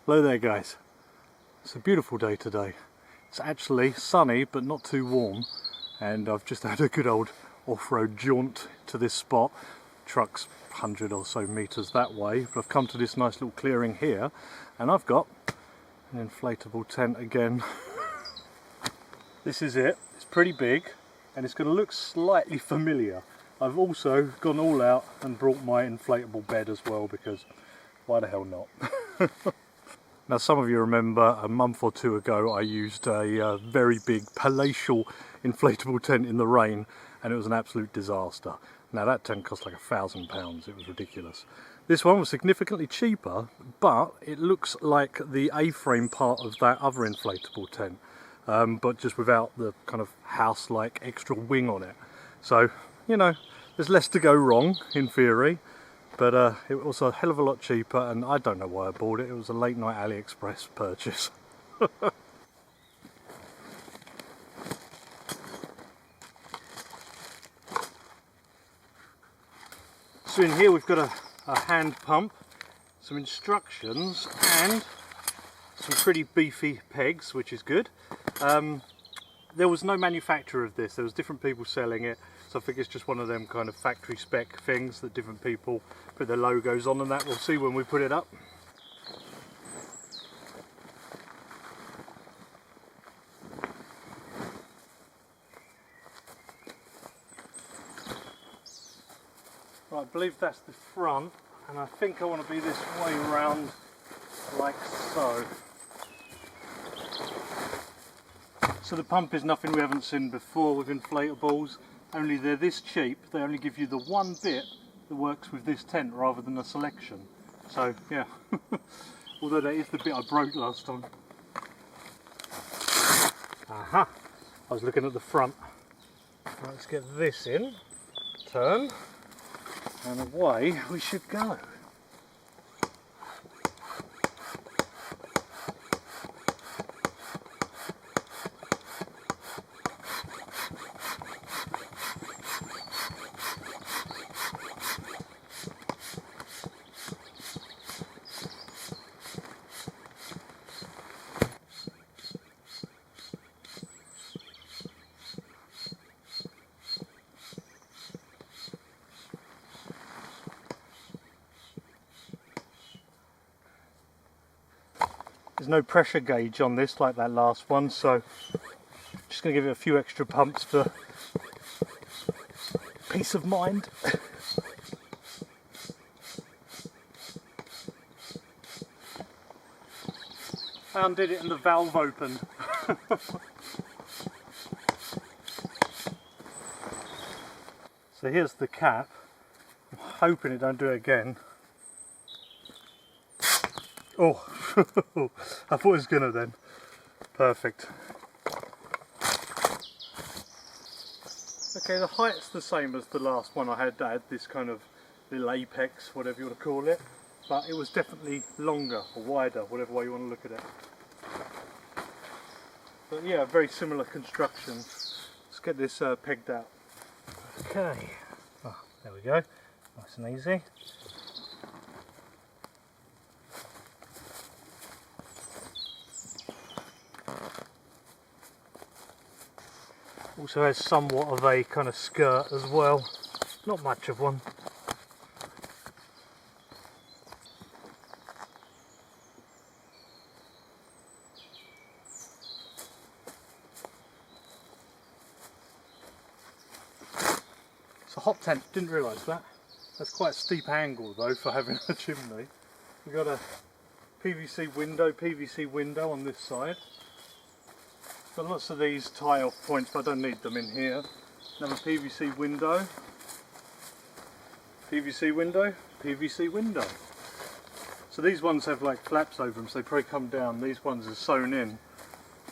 Hello there guys. It's a beautiful day today. It's actually sunny but not too warm, and I've just had a good old off-road jaunt to this spot. Truck's 100 or so meters that way, but I've come to this nice little clearing here and I've got an inflatable tent again. This is it. It's pretty big and it's going to look slightly familiar. I've also gone all out and brought my inflatable bed as well, because why the hell not? Now, some of you remember a month or two ago I used a very big palatial inflatable tent in the rain, and it was an absolute disaster. Now that tent cost like £1,000, it was ridiculous. This one was significantly cheaper, but it looks like the A-frame part of that other inflatable tent, but just without the kind of house-like extra wing on it. So, you know, there's less to go wrong in theory. But it was a hell of a lot cheaper, and I don't know why I bought it. It was a late night AliExpress purchase. So in here we've got a hand pump, some instructions, and some pretty beefy pegs, which is good. There was no manufacturer of this. There was different people selling it. So I think it's just one of them kind of factory spec things that different people put their logos on, and that we'll see when we put it up. Right, I believe that's the front, and I think I want to be this way round like so. So the pump is nothing we haven't seen before with inflatables. Only they're this cheap, they only give you the one bit that works with this tent rather than a selection. So yeah, although that is the bit I broke last time. Aha, I was looking at the front. Right, let's get this in, turn, and away we should go. There's no pressure gauge on this like that last one, so just going to give it a few extra pumps for peace of mind. I undid it and the valve opened. So here's the cap. I'm hoping it don't do it again. Oh, I thought it was gonna then. Perfect. Okay, the height's the same as the last one I had. That had this kind of little apex, whatever you want to call it, but it was definitely longer or wider, whatever way you want to look at it. But yeah, very similar construction. Let's get this pegged out. Okay, oh, there we go, nice and easy. Also has somewhat of a kind of skirt as well, not much of one. It's a hot tent, didn't realise that. That's quite a steep angle though for having a chimney. We've got a PVC window on this side. Got lots of these tie-off points, but I don't need them in here. Another PVC window, PVC window, PVC window. So these ones have like flaps over them, so they probably come down. These ones are sewn in.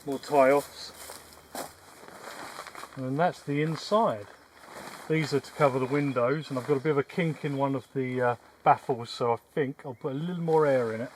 More tie-offs. And then that's the inside. These are to cover the windows, and I've got a bit of a kink in one of the baffles, so I think I'll put a little more air in it.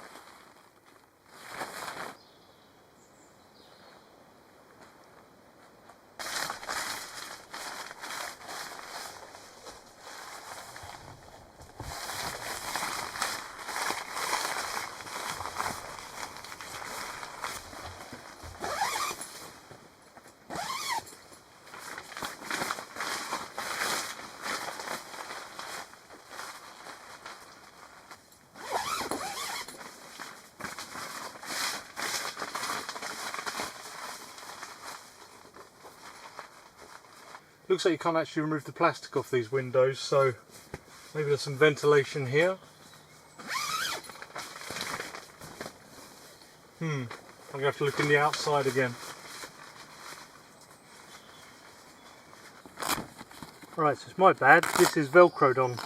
Looks like you can't actually remove the plastic off these windows, so maybe there's some ventilation here. I'm going to have to look in the outside again. Right, so it's my bad. This is velcroed on.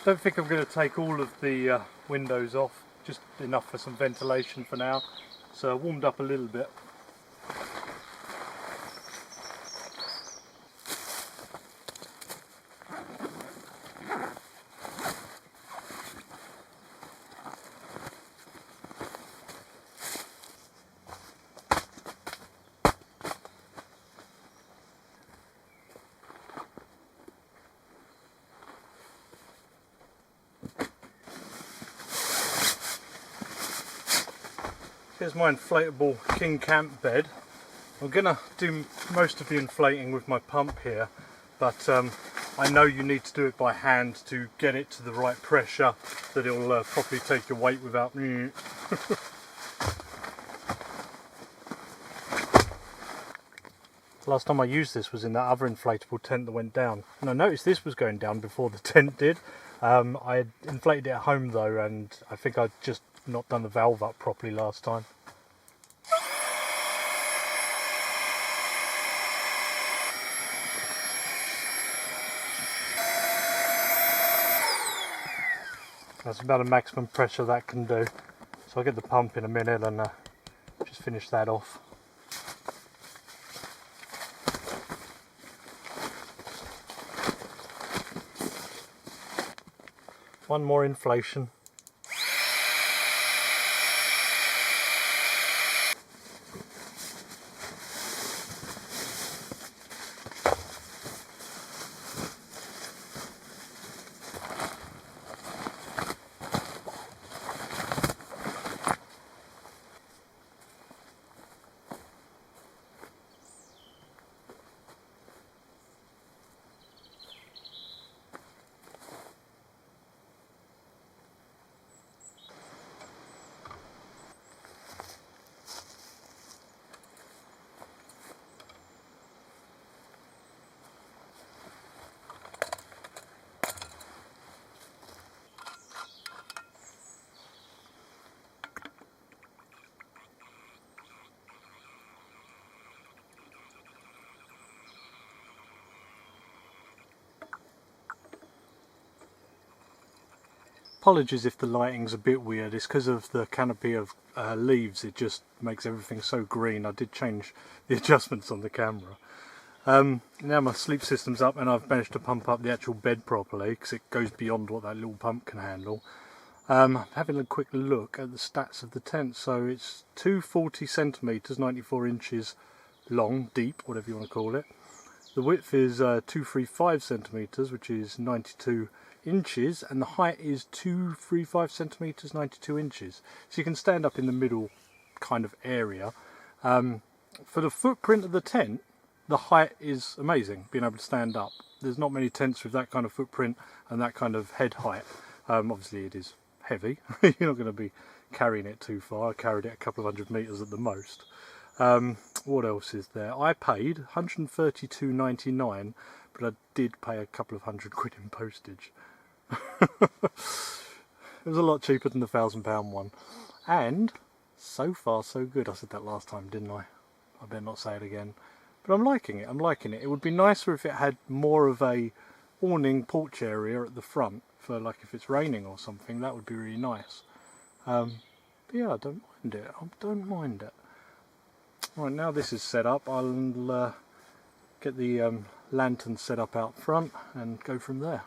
Don't think I'm going to take all of the windows off, just enough for some ventilation for now. So I warmed up a little bit. Here's my inflatable king camp bed. I'm going to do most of the inflating with my pump here, but I know you need to do it by hand to get it to the right pressure that it'll properly take your weight without... Last time I used this was in that other inflatable tent that went down, and I noticed this was going down before the tent did. I had inflated it at home though, and I think I'd just not done the valve up properly last time. That's about a maximum pressure that can do. So I'll get the pump in a minute and just finish that off. One more inflation. Apologies if the lighting's a bit weird, it's because of the canopy of leaves. It just makes everything so green. I did change the adjustments on the camera. Now my sleep system's up and I've managed to pump up the actual bed properly because it goes beyond what that little pump can handle. Having a quick look at the stats of the tent, so it's 240 centimetres, 94 inches long, deep, whatever you want to call it. The width is 235 centimetres, which is 92 inches, and the height is 235 centimetres, 92 inches. So you can stand up in the middle kind of area. For the footprint of the tent, the height is amazing, being able to stand up. There's not many tents with that kind of footprint and that kind of head height. Obviously it is heavy. You're not going to be carrying it too far. I carried it a couple of 100 metres at the most. What else is there? I paid $132.99, but I did pay a couple of £100 in postage. It was a lot cheaper than the £1,000 one, and so far so good. I said that last time, didn't I? I better not say it again. But I'm liking it. I'm liking it. It would be nicer if it had more of a awning porch area at the front for, like, if it's raining or something. That would be really nice. But yeah, I don't mind it. I don't mind it. Right, now this is set up, I'll get the lantern set up out front and go from there.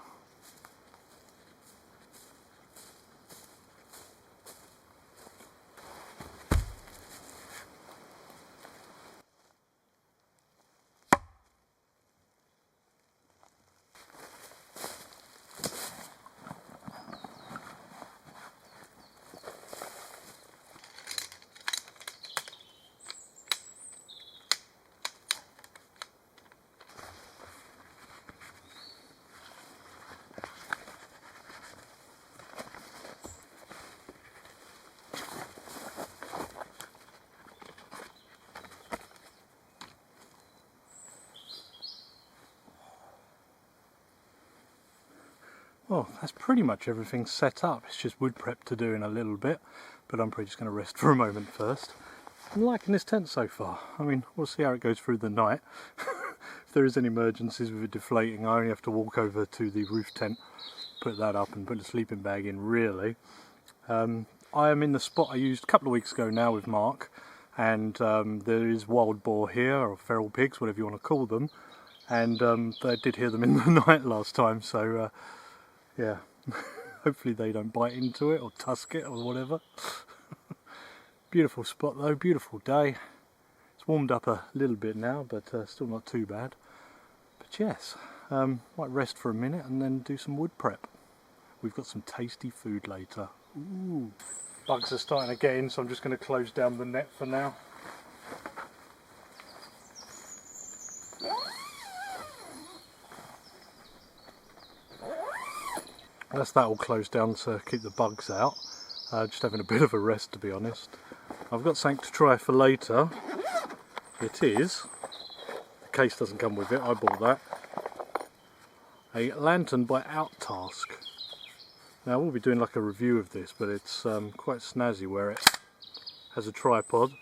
Well, that's pretty much everything set up. It's just wood prep to do in a little bit, but I'm probably just going to rest for a moment first. I'm liking this tent so far. I mean, we'll see how it goes through the night. If there is any emergencies with it deflating, I only have to walk over to the roof tent, put that up and put the sleeping bag in, really. I am in the spot I used a couple of weeks ago now with Mark, and there is wild boar here, or feral pigs, whatever you want to call them, and I did hear them in the night last time, so yeah, hopefully they don't bite into it or tusk it or whatever. Beautiful spot though, beautiful day. It's warmed up a little bit now, but still not too bad. But yes, might rest for a minute and then do some wood prep. We've got some tasty food later. Ooh. Bugs are starting to get in, so I'm just going to close down the net for now. That's that all closed down to keep the bugs out. Just having a bit of a rest, to be honest. I've got something to try for later. It is, the case doesn't come with it, I bought that, a lantern by Outtask. Now we'll be doing like a review of this, but it's quite snazzy, where it has a tripod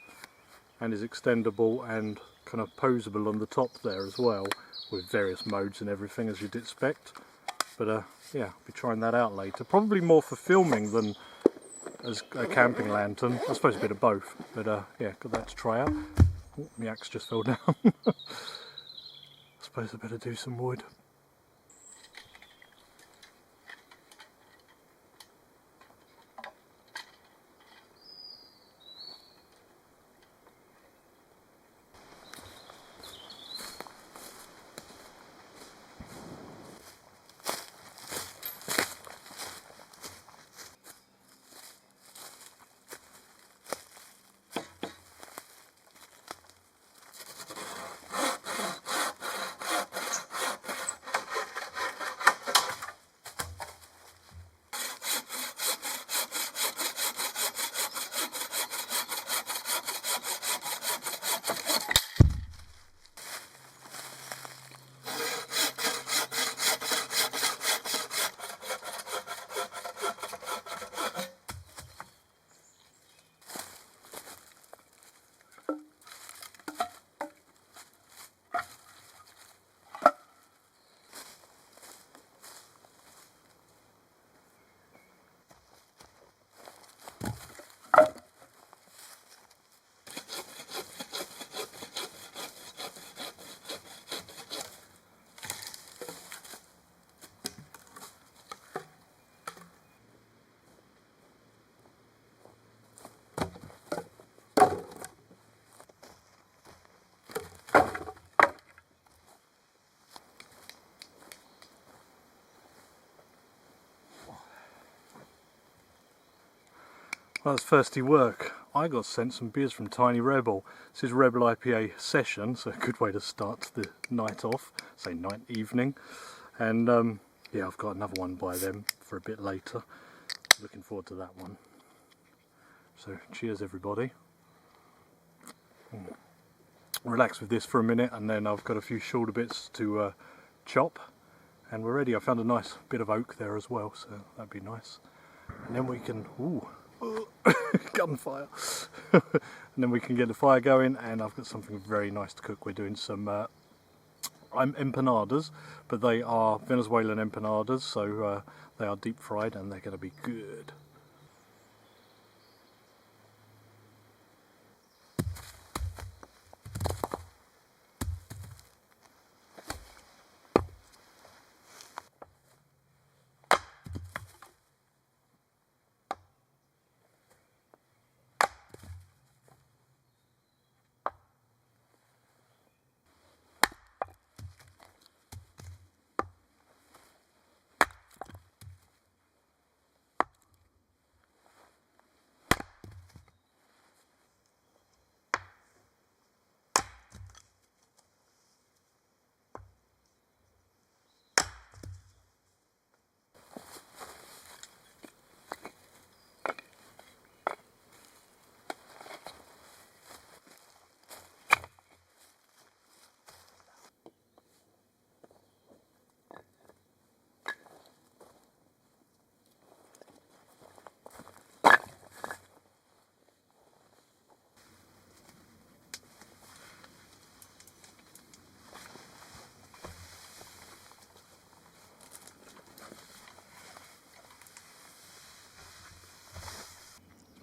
and is extendable and kind of poseable on the top there as well, with various modes and everything as you'd expect. But yeah, I'll be trying that out later. Probably more for filming than as a camping lantern. I suppose a bit of both, but yeah, got that to try out. Oh, my axe just fell down. I suppose I better do some wood. Well, that's thirsty work. I got sent some beers from Tiny Rebel. This is Rebel IPA Session, so a good way to start the night off, say night, evening. And yeah, I've got another one by them for a bit later. Looking forward to that one. So cheers everybody. Relax with this for a minute, and then I've got a few shoulder bits to chop, and we're ready. I found a nice bit of oak there as well, so that'd be nice. And then we can, ooh, gunfire. And then we can get the fire going, and I've got something very nice to cook. We're doing some empanadas, but they are Venezuelan empanadas, so they are deep fried and they're going to be good.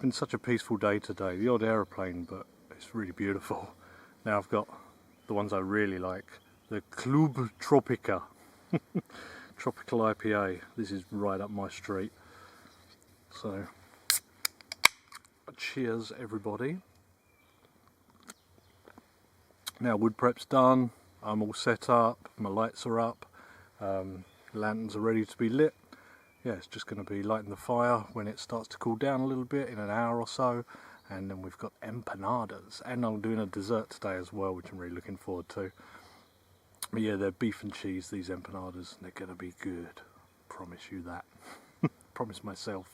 been such a peaceful day today. The odd aeroplane, but it's really beautiful. Now I've got the ones I really like. The Club Tropica. Tropical IPA. This is right up my street. So, cheers everybody. Now wood prep's done. I'm all set up. My lights are up. Lanterns are ready to be lit. Yeah, it's just going to be lighting the fire when it starts to cool down a little bit in an hour or so. And then we've got empanadas. And I'm doing a dessert today as well, which I'm really looking forward to. But yeah, they're beef and cheese, these empanadas. And they're going to be good. Promise you that. Promise myself.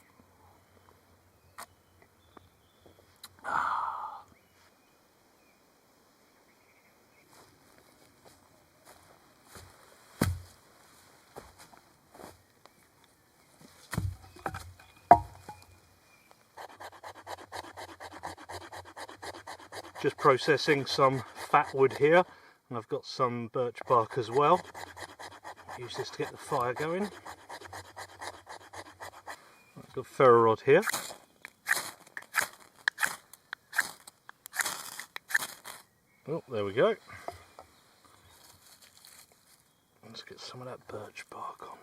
Just processing some fat wood here, and I've got some birch bark as well. Use this to get the fire going. I've got ferro rod here. Oh, there we go. Let's get some of that birch bark on.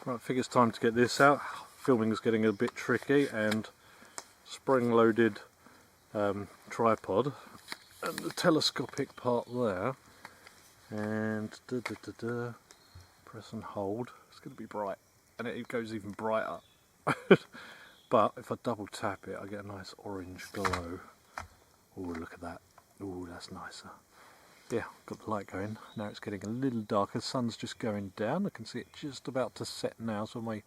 Right, I think it's time to get this out. Filming is getting a bit tricky, and spring-loaded tripod and the telescopic part there, and press and hold. It's going to be bright, and it goes even brighter. But if I double tap it, I get a nice orange glow. Oh, look at that. Oh, that's nicer. Yeah, got the light going. Now it's getting a little darker. The sun's just going down. I can see it just about to set now, so I may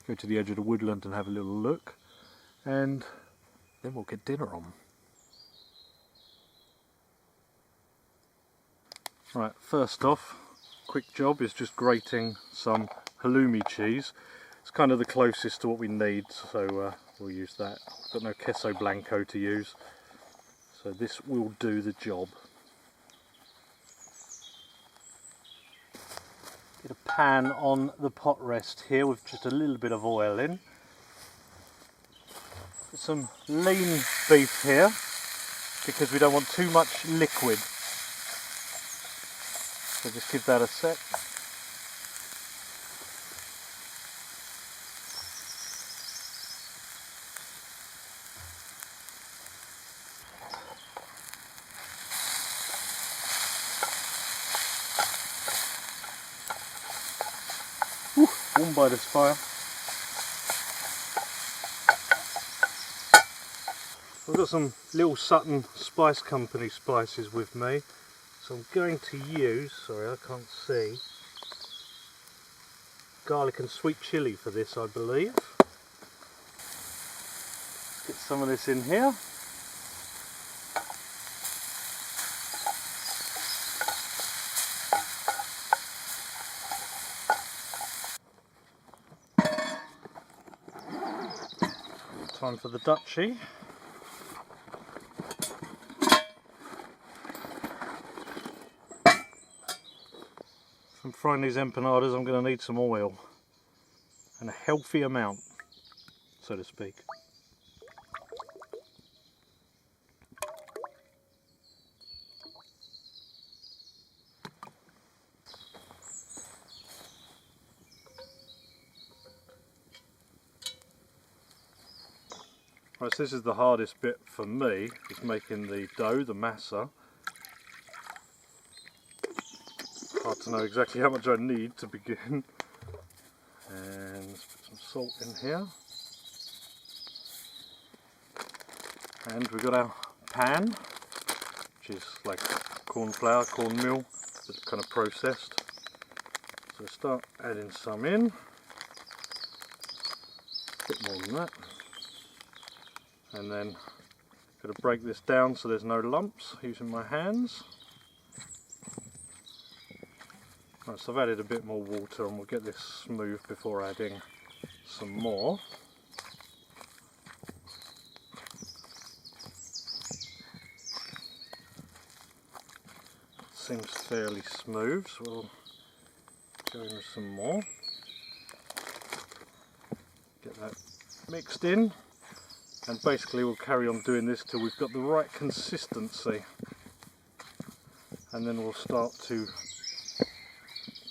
go to the edge of the woodland and have a little look. And then we'll get dinner on. Right, first off, quick job is just grating some halloumi cheese. It's kind of the closest to what we need, so we'll use that. Got no queso blanco to use, so this will do the job. Get a pan on the pot rest here with just a little bit of oil in. Got some lean beef here because we don't want too much liquid. So just give that a sec. Warm by this fire. I've got some Little Sutton Spice Company spices with me, so I'm going to use, sorry I can't see, garlic and sweet chilli for this, I believe. Let's get some of this in here. Time for the duchy. I'm frying these empanadas, I'm going to need some oil. And a healthy amount, so to speak. Right, so this is the hardest bit for me, is making the dough, the masa. Hard to know exactly how much I need to begin. And let's put some salt in here. And we've got our pan, which is like corn flour, cornmeal, that's kind of processed. So start adding some in, a bit more than that. And then got to break this down so there's no lumps using my hands. Right, so I've added a bit more water and we'll get this smooth before adding some more. Seems fairly smooth, so we'll go in with some more. Get that mixed in. And basically we'll carry on doing this till we've got the right consistency, and then we'll start to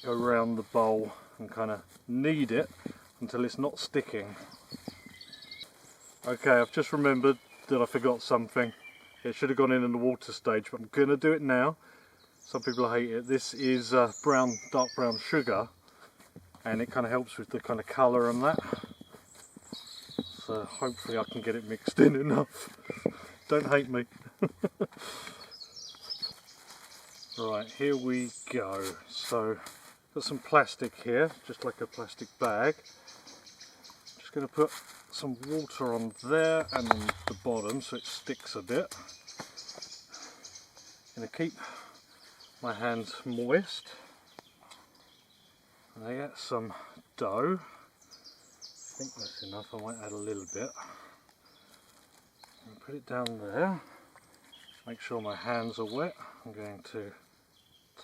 go around the bowl and kind of knead it until it's not sticking. Okay, I've just remembered that I forgot something. It should have gone in the water stage, but I'm going to do it now. Some people hate it. This is dark brown sugar, and it kind of helps with the kind of colour and that. So hopefully I can get it mixed in enough. Don't hate me. Right, here we go. So got some plastic here, just like a plastic bag. Just going to put some water on there and on the bottom so it sticks a bit. Going to keep my hands moist. And I get some dough. I think that's enough, I might add a little bit. I'll put it down there. Make sure my hands are wet. I'm going to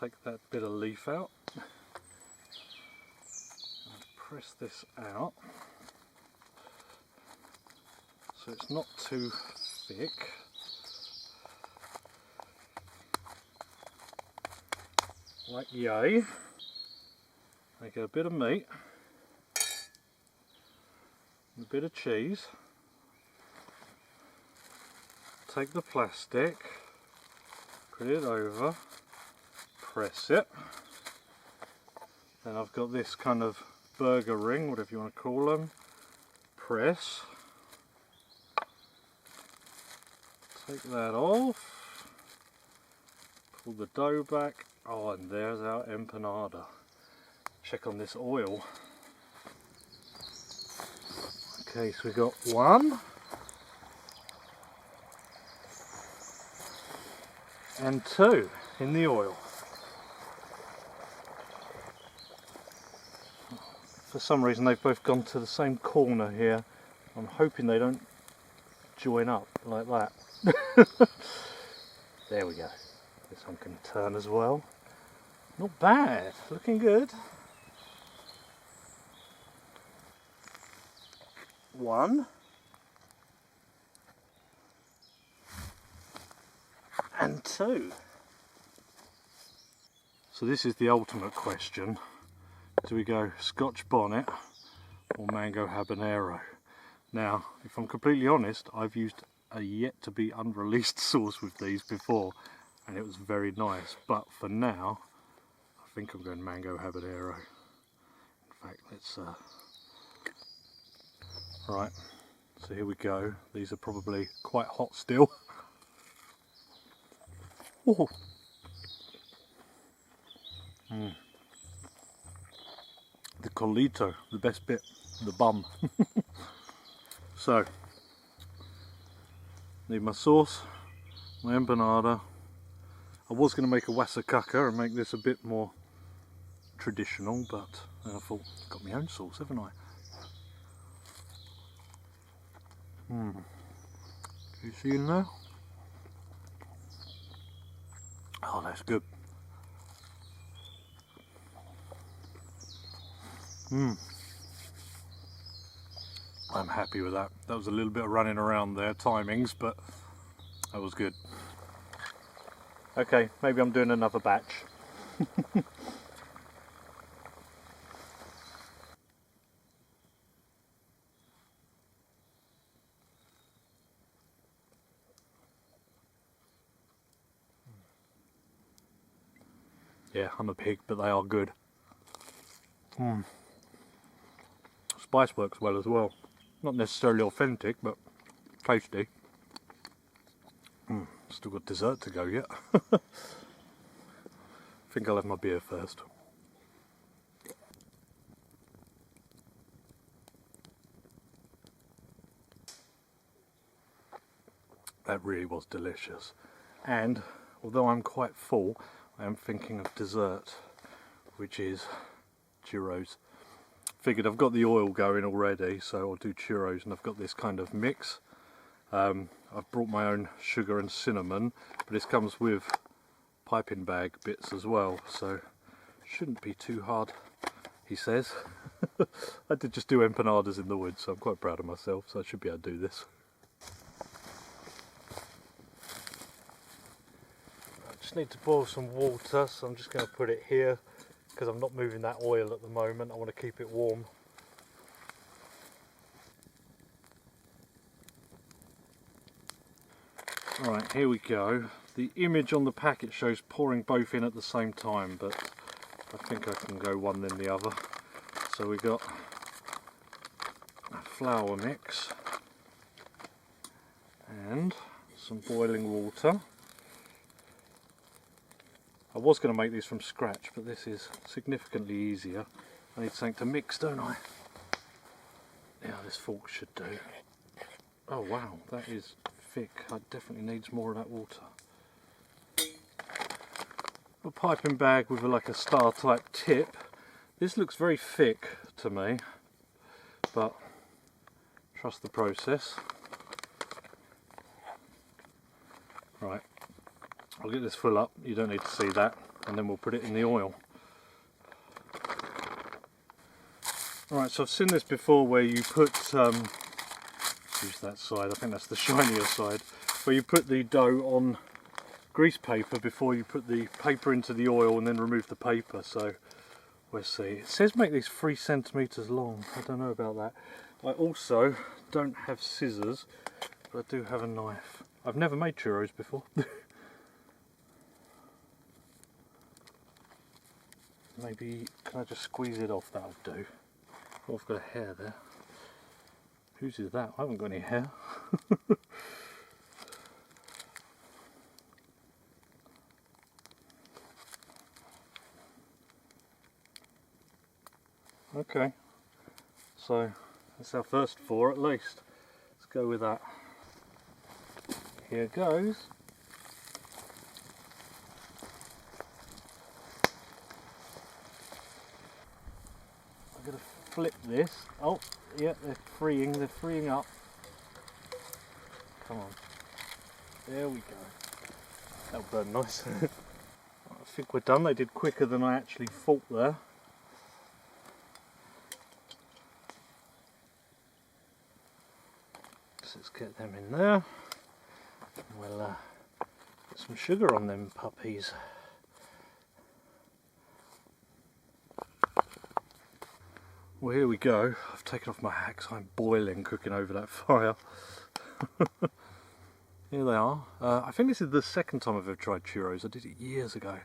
take that bit of leaf out. And press this out. So it's not too thick. Like yay. I get a bit of meat. A bit of cheese, take the plastic, put it over, press it, then I've got this kind of burger ring, whatever you want to call them, press, take that off, pull the dough back, oh, and there's our empanada. Check on this oil. Okay, so we've got one and two in the oil. For some reason they've both gone to the same corner here. I'm hoping they don't join up like that. There we go. This one can turn as well. Not bad, looking good. One and two. So this is the ultimate question. Do we go Scotch bonnet or mango habanero? Now, if I'm completely honest, I've used a yet to be unreleased sauce with these before and it was very nice, but for now I think I'm going mango habanero. In fact, let's right, so here we go. These are probably quite hot still. Oh. The colito, the best bit, the bum. So, need my sauce, my empanada. I was going to make a wasacaca and make this a bit more traditional, but then I thought, I've got my own sauce, haven't I? Can you see in there? Oh, that's good. I'm happy with that. That was a little bit of running around there, timings, but that was good. Okay, maybe I'm doing another batch. Yeah, I'm a pig, but they are good. Spice works well as well. Not necessarily authentic, but tasty. Still got dessert to go yet. I think I'll have my beer first. That really was delicious. And although I'm quite full, I am thinking of dessert, which is churros. Figured I've got the oil going already, so I'll do churros, and I've got this kind of mix. I've brought my own sugar and cinnamon, but this comes with piping bag bits as well, so shouldn't be too hard, he says. I did just do empanadas in the woods, so I'm quite proud of myself, so I should be able to do this. I just need to boil some water, so I'm just going to put it here, because I'm not moving that oil at the moment. I want to keep it warm. Alright, here we go. The image on the packet shows pouring both in at the same time, but I think I can go one then the other. So we got a flour mix and some boiling water. I was going to make these from scratch, but this is significantly easier. I need something to mix, don't I? Yeah, this fork should do. Oh wow, that is thick. It definitely needs more of that water. A piping bag with like a star type tip. This looks very thick to me, but trust the process. Right, I'll get this full up, you don't need to see that, and then we'll put it in the oil. Alright, so I've seen this before where you put, use that side, I think that's the shinier side, where you put the dough on grease paper before you put the paper into the oil and then remove the paper. So we'll see. It says make these 3 centimeters long. I don't know about that. I also don't have scissors, but I do have a knife. I've never made churros before. Maybe, can I just squeeze it off? That'll do. Oh, I've got a hair there. Whose is that? I haven't got any hair. Okay, so that's our first 4 at least. Let's go with that. Here goes. I'm going to flip this. Oh, yeah, they're freeing up. Come on. There we go. That'll burn nice. I think we're done. They did quicker than I actually thought there. Let's get them in there. We'll get some sugar on them puppies. Well, here we go. I've taken off my hat because I'm boiling, cooking over that fire. Here they are. I think this is the second time I've ever tried churros. I did it years ago.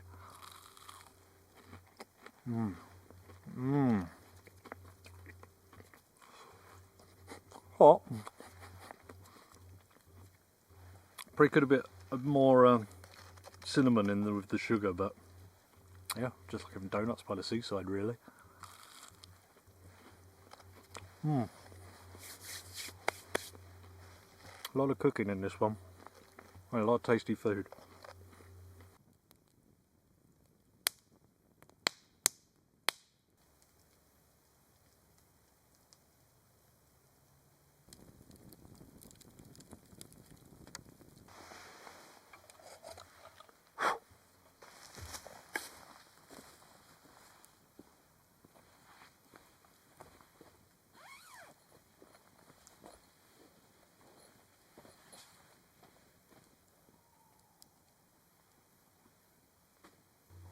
Hot. Probably could have a bit more cinnamon in there with the sugar, but yeah, just like having donuts by the seaside, really. A lot of cooking in this one, and a lot of tasty food.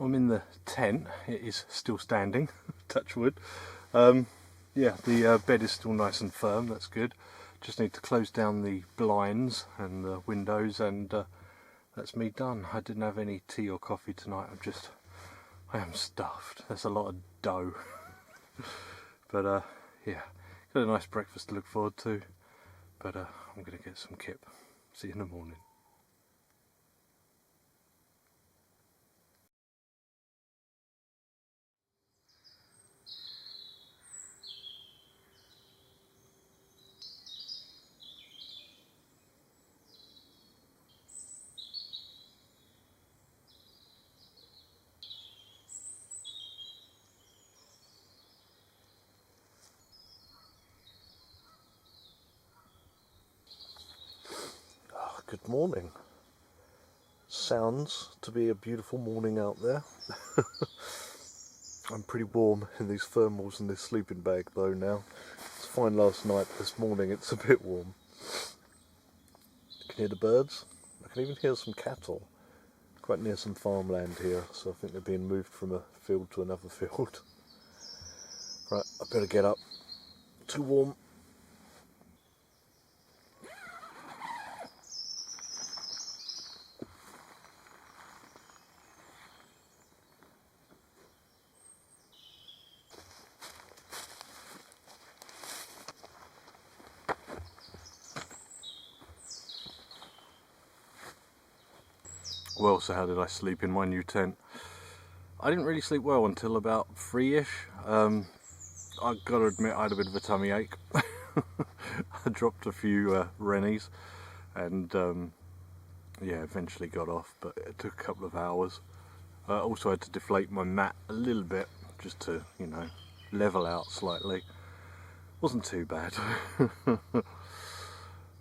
I'm in the tent. It is still standing, touch wood. Yeah, the bed is still nice and firm, that's good. Just need to close down the blinds and the windows, and that's me done. I didn't have any tea or coffee tonight. I am stuffed. There's a lot of dough. But yeah, got a nice breakfast to look forward to. But I'm going to get some kip. See you in the morning. Good morning. Sounds to be a beautiful morning out there. I'm pretty warm in these thermals and this sleeping bag though now. It's fine last night, this morning it's a bit warm. You can hear the birds. I can even hear some cattle. Quite near some farmland here, so I think they're being moved from a field to another field. Right, I better get up. Too warm. Well, so how did I sleep in my new tent? I didn't really sleep well until about 3ish. I've got to admit I had a bit of a tummy ache. I dropped a few rennies and yeah, eventually got off, but it took a couple of hours. I also had to deflate my mat a little bit just to, you know, level out slightly. Wasn't too bad.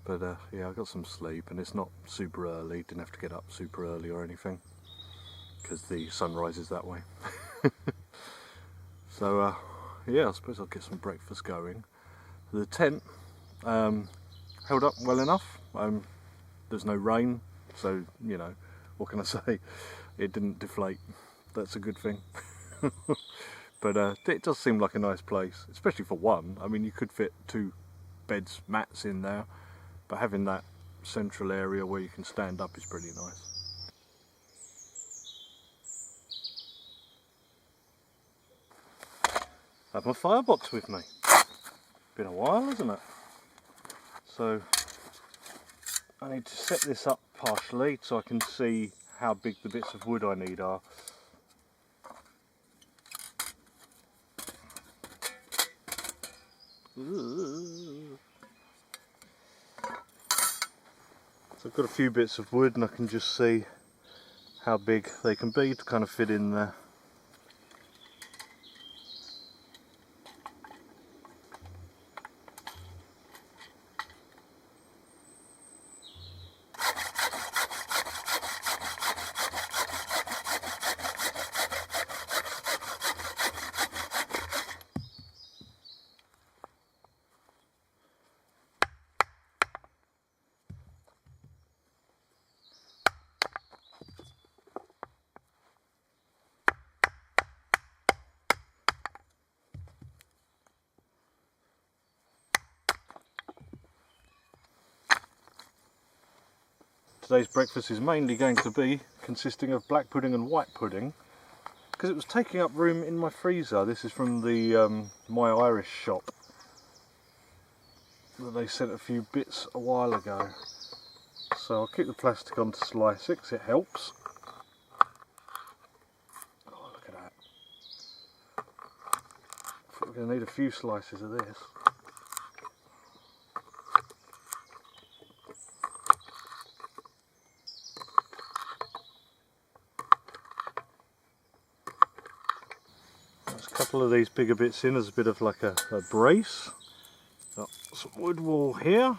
But yeah, I got some sleep, and it's not super early. Didn't have to get up super early or anything because the sun rises that way. So yeah, I suppose I'll get some breakfast going. The tent held up well enough. There's no rain, so you know, what can I say? It didn't deflate. That's a good thing. But it does seem like a nice place, especially for one. I mean, you could fit 2 beds, mats in there. But having that central area where you can stand up is pretty nice. I have my firebox with me. Been a while, hasn't it? So I need to set this up partially so I can see how big the bits of wood I need are. So I've got a few bits of wood and I can just see how big they can be to kind of fit in there. Today's breakfast is mainly going to be consisting of black pudding and white pudding because it was taking up room in my freezer. This is from the My Irish shop that they sent a few bits a while ago. So I'll keep the plastic on to slice it because it helps. Oh, look at that. I think we're going to need a few slices of this. A couple of these bigger bits in as a bit of like a brace. Got some wood wall here.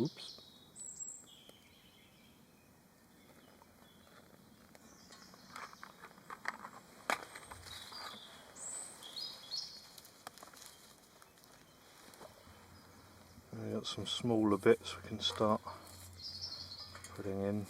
Oops. We've got some smaller bits we can start putting in.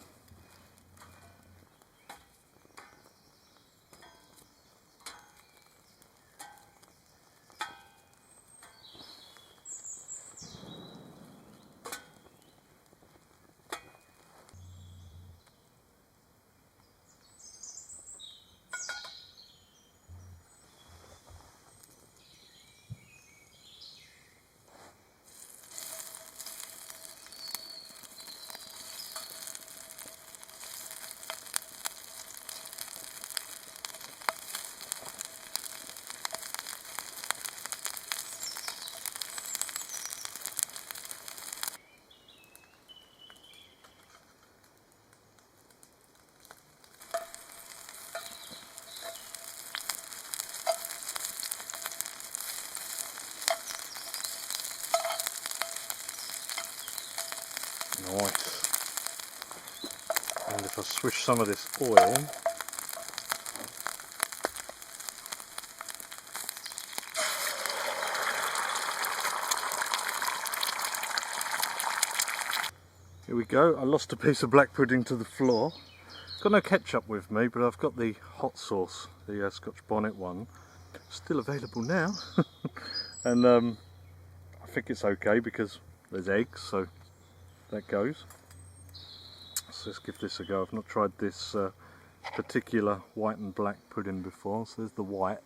Nice. And if I swish some of this oil, here we go. I lost a piece of black pudding to the floor. Got no ketchup with me, but I've got the hot sauce, the Scotch bonnet one. Still available now. And I think it's okay because there's eggs, so that goes. So let's give this a go. I've not tried this particular white and black pudding before, so there's the white.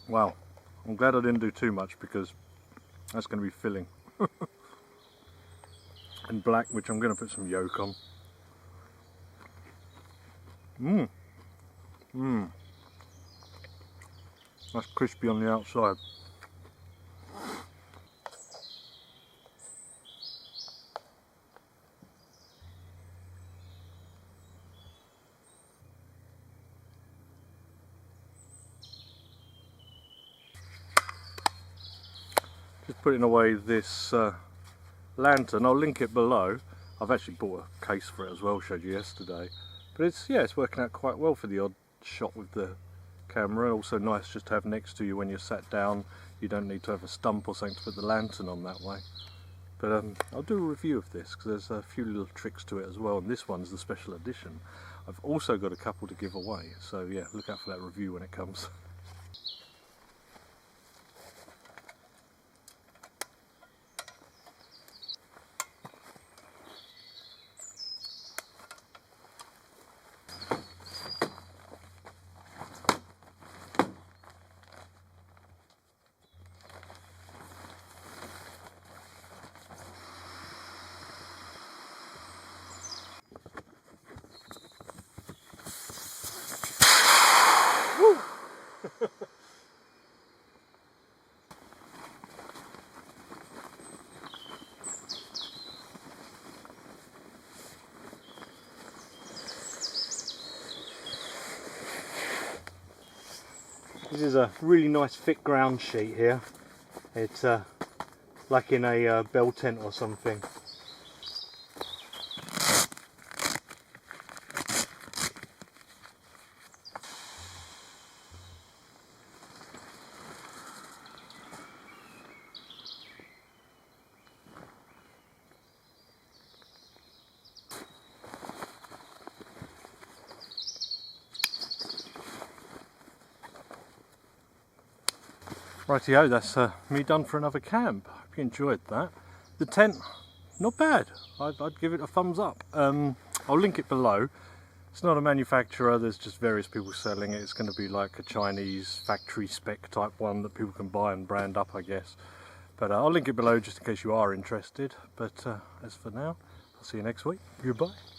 Wow, I'm glad I didn't do too much because that's going to be filling. And black, which I'm going to put some yolk on. That's crispy on the outside. Just putting away this lantern. I'll link it below. I've actually bought a case for it as well, showed you yesterday. But it's working out quite well for the odd shot with the camera. Also nice just to have next to you when you're sat down. You don't need to have a stump or something to put the lantern on that way. But I'll do a review of this because there's a few little tricks to it as well, and this one's the special edition. I've also got a couple to give away, so yeah, look out for that review when it comes. This is a really nice thick ground sheet here. It's like in a bell tent or something. Rightio, that's me done for another camp. Hope you enjoyed that. The tent, not bad. I'd give it a thumbs up. I'll link it below. It's not a manufacturer, there's just various people selling it. It's going to be like a Chinese factory spec type one that people can buy and brand up, I guess. But I'll link it below just in case you are interested. But as for now, I'll see you next week. Goodbye.